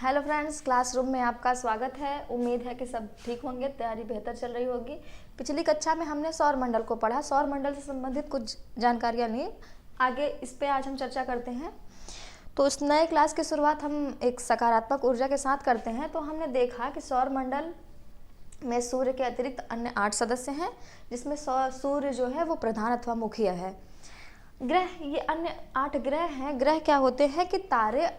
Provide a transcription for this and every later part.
Hello friends, classroom में आपका स्वागत है। उम्मीद है कि सब ठीक होंगे, तैयारी बेहतर चल रही होगी। पिछली कक्षा में हमने सौर मंडल को पढ़ा, सौर मंडल से संबंधित कुछ जानकारियाँ ली। आगे इस पे आज हम चर्चा करते हैं। तो इस नए क्लास की शुरुआत हम एक सकारात्मक ऊर्जा के साथ करते हैं। तो हमने देखा कि सौर मंडल में सूर्य के अतिरिक्त अन्य 8 सदस्य हैं, जिसमें सूर्य जो है वो प्रधान अथवा मुखिय है। ग्रह, ये अन्य 8 ग्रह हैं। ग्रह क्या होते हैं कि तारे,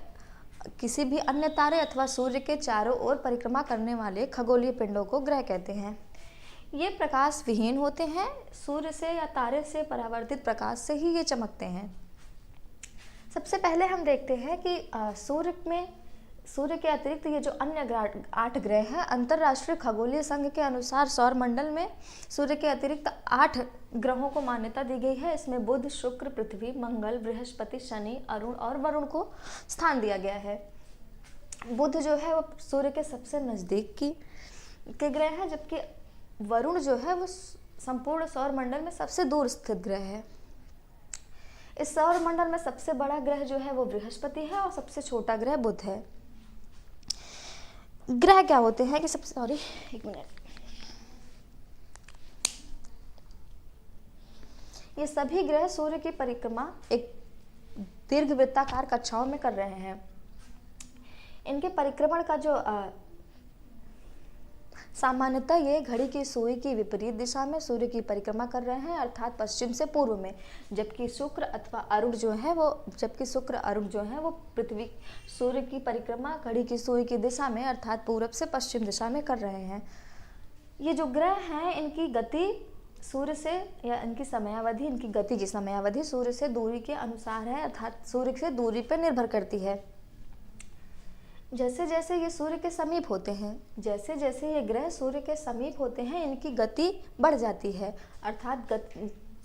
किसी भी अन्य तारे अथवा सूर्य के चारों ओर परिक्रमा करने वाले खगोलीय पिंडों को ग्रह कहते हैं। ये प्रकाश विहीन होते हैं, सूर्य से या तारे से परावर्तित प्रकाश से ही ये चमकते हैं। सबसे पहले हम देखते हैं कि सूर्य के अतिरिक्त ये जो अन्य 8 ग्रह हैं, अंतर्राष्ट्रीय खगोलीय संघ के अनुसार सौर मंडल में सूर्य के अतिरिक्त 8 ग्रहों को मान्यता दी गई है। इसमें बुध, शुक्र, पृथ्वी, मंगल, बृहस्पति, शनि, अरुण और वरुण को स्थान दिया गया है। बुध जो है वो सूर्य के सबसे नज़दीक के ग्रह है, जबकि वरुण जो है वो संपूर्ण सौर मंडल में सबसे दूर स्थित ग्रह है। इस सौर मंडल में सबसे बड़ा ग्रह जो है वो बृहस्पति है और सबसे छोटा ग्रह बुध है। ग्रह क्या होते हैं कि एक मिनट, ये सभी ग्रह सूर्य की परिक्रमा एक दीर्घवृत्ताकार कक्षाओं में कर रहे हैं। इनके परिक्रमण का जो सामान्यतः ये घड़ी की सुई की विपरीत दिशा में सूर्य की परिक्रमा कर रहे हैं, अर्थात पश्चिम से पूर्व में। जबकि शुक्र अरुण जो है वो पृथ्वी सूर्य की परिक्रमा घड़ी की सुई की दिशा में अर्थात पूरब से पश्चिम दिशा में कर रहे हैं। ये जो ग्रह हैं, इनकी गति सूर्य से या इनकी गति की समयावधि सूर्य से दूरी के अनुसार है, अर्थात सूर्य से दूरी पर निर्भर करती है। जैसे जैसे ये सूर्य के समीप होते हैं, ये ग्रह सूर्य के समीप होते हैं, इनकी गति बढ़ जाती है, अर्थात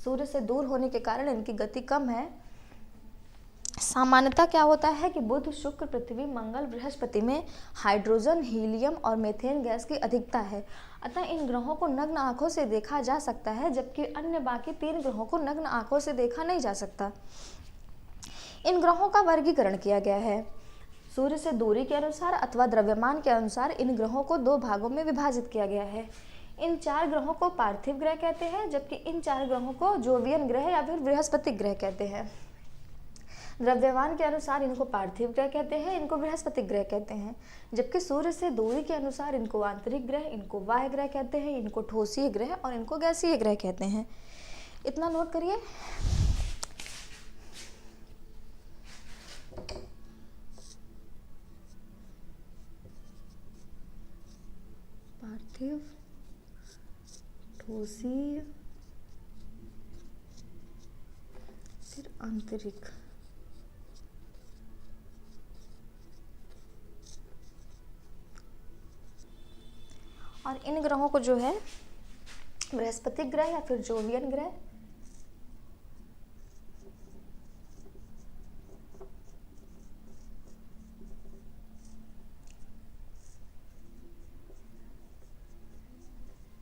सूर्य से दूर होने के कारण इनकी गति कम है। सामान्यतः क्या होता है कि बुध, शुक्र, पृथ्वी, मंगल, बृहस्पति में हाइड्रोजन, हीलियम और मीथेन गैस की अधिकता है। अतः इन ग्रहों को नग्न आंखों से देखा जा सकता है, जबकि अन्य बाकी 3 ग्रहों को नग्न आंखों से देखा नहीं जा सकता। इन ग्रहों का वर्गीकरण किया गया है सूर्य से दूरी के अनुसार अथवा द्रव्यमान के अनुसार। इन ग्रहों को 2 भागों में विभाजित किया गया है। इन 4 ग्रहों को पार्थिव ग्रह कहते हैं, जबकि इन 4 ग्रहों को जोवियन ग्रह या फिर बृहस्पति ग्रह कहते हैं। द्रव्यमान के अनुसार इनको पार्थिव ग्रह कहते हैं, इनको बृहस्पति ग्रह कहते हैं। जबकि सूर्य से दूरी के अनुसार इनको आंतरिक ग्रह, इनको बाह्य ग्रह कहते हैं, इनको ठोसीय ग्रह और इनको गैसीय ग्रह कहते हैं। इतना नोट करिए। पार्थिव, ठोसीय, फिर आंतरिक। और इन ग्रहों को जो है बृहस्पति ग्रह या फिर जोवियन ग्रह,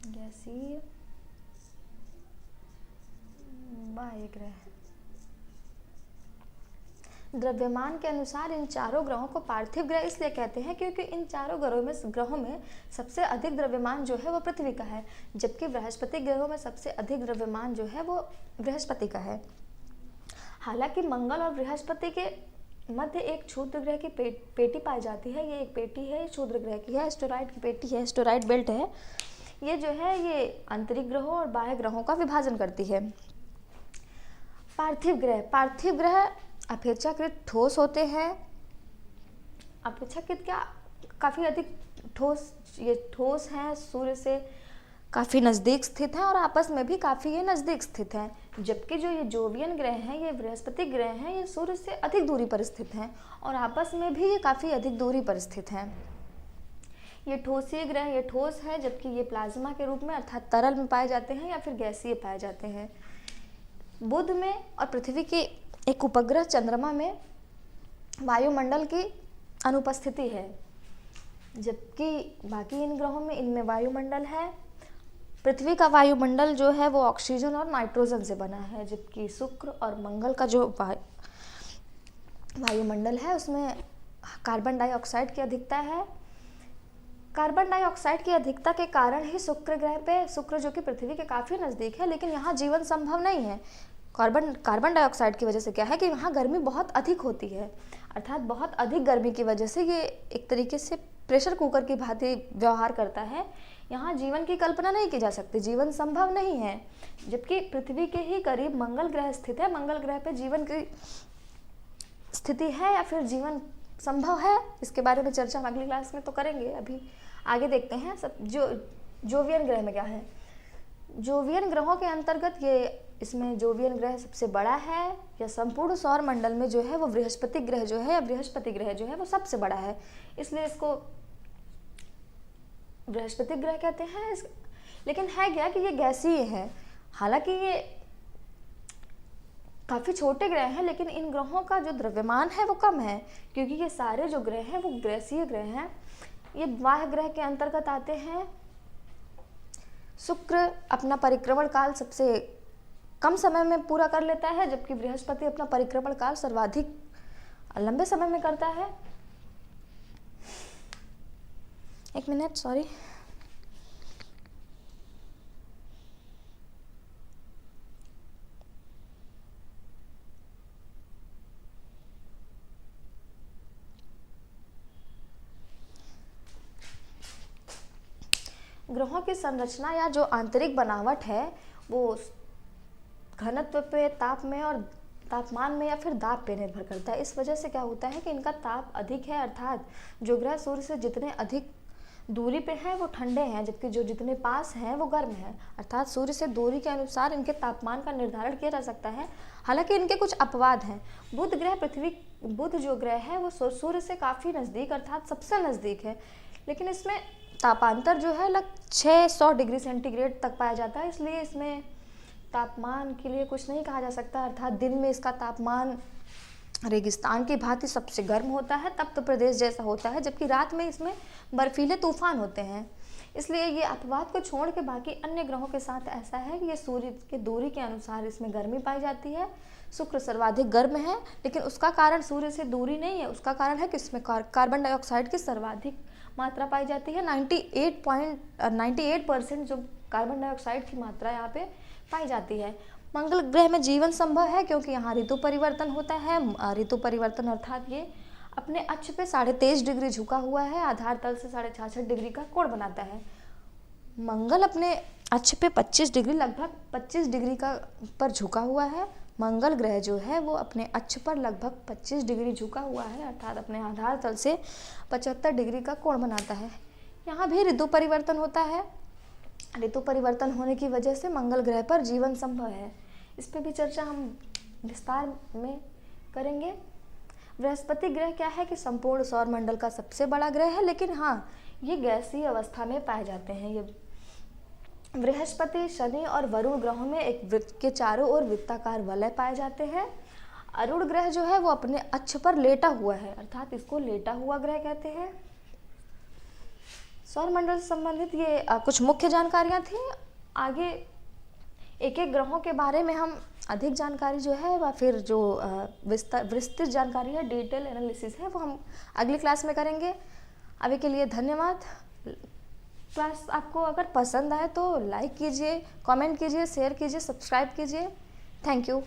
गैसीय, बाह्य ग्रह। द्रव्यमान के अनुसार इन चारों ग्रहों को पार्थिव ग्रह इसलिए कहते हैं क्योंकि इन चारों ग्रहों में सबसे अधिक द्रव्यमान जो है वो पृथ्वी का है, जबकि बृहस्पति ग्रहों में सबसे अधिक द्रव्यमान जो है वो बृहस्पति का है। हालांकि मंगल और बृहस्पति के मध्य एक क्षुद्र ग्रह की पेटी पाई जाती है। ये एक पेटी है, ये क्षुद्र ग्रह की है, एस्टेरॉइड की पेटी है, एस्टेरॉइड बेल्ट है। ये जो है ये आंतरिक ग्रहों और बाह्य ग्रहों का विभाजन करती है। पार्थिव ग्रह अपेक्षाकृत ठोस होते हैं। अपेक्षाकृत क्या, काफ़ी अधिक ठोस, ये ठोस हैं, सूर्य से काफ़ी नज़दीक स्थित हैं और आपस में भी काफ़ी ये नज़दीक स्थित हैं। जबकि जो ये जोवियन ग्रह हैं, ये बृहस्पति ग्रह हैं, ये सूर्य से अधिक दूरी पर स्थित हैं और आपस में भी ये काफ़ी अधिक दूरी पर स्थित हैं। ये ठोसीय ग्रह, ये ठोस है, जबकि ये प्लाज्मा के रूप में अर्थात तरल में पाए जाते हैं या फिर गैसीय पाए जाते हैं। बुध में और पृथ्वी के एक उपग्रह चंद्रमा में वायुमंडल की अनुपस्थिति है, जबकि बाकी इन ग्रहों में इनमें वायुमंडल है। पृथ्वी का वायुमंडल जो है वो ऑक्सीजन और नाइट्रोजन से बना है, जबकि शुक्र और मंगल का जो वायुमंडल है उसमें कार्बन डाइऑक्साइड की अधिकता है। कार्बन डाइऑक्साइड की अधिकता के कारण ही शुक्र ग्रह पे, शुक्र जो कि पृथ्वी के काफ़ी नज़दीक है, लेकिन यहाँ जीवन संभव नहीं है। कार्बन डाइऑक्साइड की वजह से क्या है कि वहाँ गर्मी बहुत अधिक होती है, अर्थात बहुत अधिक गर्मी की वजह से ये एक तरीके से प्रेशर कुकर की भांति व्यवहार करता है। यहाँ जीवन की कल्पना नहीं की जा सकती, जीवन संभव नहीं है। जबकि पृथ्वी के ही करीब मंगल ग्रह स्थित है। मंगल ग्रह पे जीवन की स्थिति है या फिर जीवन संभव है, इसके बारे में चर्चा हम अगली क्लास में तो करेंगे। अभी आगे देखते हैं सब जोवियन ग्रह में क्या है। जोवियन ग्रहों के अंतर्गत ये, इसमें जोवियन ग्रह सबसे बड़ा है, या संपूर्ण सौर मंडल में जो है वो बृहस्पति ग्रह जो है, या बृहस्पति ग्रह जो है वो सबसे बड़ा है, इसलिए इसको बृहस्पति ग्रह कहते हैं। लेकिन है क्या कि ये गैसीय है। हालांकि ये काफ़ी छोटे ग्रह हैं, लेकिन इन ग्रहों का जो द्रव्यमान है वो कम है, क्योंकि ये सारे जो ग्रह हैं वो गैसीय ग्रह हैं। ये बाह्य ग्रह के अंतर्गत आते हैं। शुक्र अपना परिक्रमण काल सबसे कम समय में पूरा कर लेता है, जबकि बृहस्पति अपना परिक्रमण काल सर्वाधिक लंबे समय में करता है। एक मिनट, सॉरी। ग्रहों की संरचना या जो आंतरिक बनावट है वो घनत्व पे, ताप में और तापमान में या फिर दाब पे निर्भर करता है। इस वजह से क्या होता है कि इनका ताप अधिक है, अर्थात जो ग्रह सूर्य से जितने अधिक दूरी पे हैं वो ठंडे हैं, जबकि जो जितने पास हैं वो गर्म हैं। अर्थात सूर्य से दूरी के अनुसार इनके तापमान का निर्धारण किया जा सकता है। हालांकि इनके कुछ अपवाद हैं। बुध जो ग्रह है वो सूर्य से काफ़ी नज़दीक, अर्थात सबसे नज़दीक है, लेकिन इसमें तापांतर जो है लगभग 600 डिग्री सेंटीग्रेड तक पाया जाता है, इसलिए इसमें तापमान के लिए कुछ नहीं कहा जा सकता। अर्थात दिन में इसका तापमान रेगिस्तान की भांति सबसे गर्म होता है, तप्त प्रदेश जैसा होता है, जबकि रात में इसमें बर्फीले तूफान होते हैं। इसलिए ये अपवाद को छोड़ के बाकी अन्य ग्रहों के साथ ऐसा है कि ये सूर्य के दूरी के अनुसार इसमें गर्मी पाई जाती है। शुक्र सर्वाधिक गर्म है, लेकिन उसका कारण सूर्य से दूरी नहीं है, उसका कारण है कि इसमें कार्बन डाइऑक्साइड की सर्वाधिक मात्रा पाई जाती है। 98% जो कार्बन डाइऑक्साइड की मात्रा यहाँ पे पाई जाती है। मंगल ग्रह में जीवन संभव है क्योंकि यहाँ ऋतु परिवर्तन होता है। ऋतु परिवर्तन अर्थात ये अपने अक्ष पे 23.5 डिग्री झुका हुआ है, आधार तल से 66.5 डिग्री का कोण बनाता है। मंगल अपने अक्ष पे 25 डिग्री, लगभग 25 डिग्री का पर झुका हुआ है। मंगल ग्रह जो है वो अपने अक्ष पर लगभग 25 डिग्री झुका हुआ है, अर्थात अपने आधार तल से 75 डिग्री का कोण बनाता है। यहाँ भी ऋतु परिवर्तन होता है। ऋतु परिवर्तन होने की वजह से मंगल ग्रह पर जीवन संभव है। इस पर भी चर्चा हम विस्तार में करेंगे। बृहस्पति ग्रह क्या है कि संपूर्ण सौर मंडल का सबसे बड़ा ग्रह है, लेकिन हाँ ये गैसीय अवस्था में पाए जाते हैं। ये बृहस्पति, शनि और वरुण ग्रहों में एक वृत्त के चारों ओर वृत्ताकार वलय पाए जाते हैं। अरुण ग्रह जो है वो अपने अक्ष पर लेटा हुआ है, अर्थात इसको लेटा हुआ ग्रह कहते हैं। सौर मंडल से संबंधित ये कुछ मुख्य जानकारियाँ थी। आगे एक एक ग्रहों के बारे में हम अधिक जानकारी जो है व फिर जो विस्तृत जानकारी है, डिटेल एनालिसिस है, वो हम अगली क्लास में करेंगे। अभी के लिए धन्यवाद। क्लास आपको अगर पसंद आए तो लाइक कीजिए, कमेंट कीजिए, शेयर कीजिए, सब्सक्राइब कीजिए। Thank you.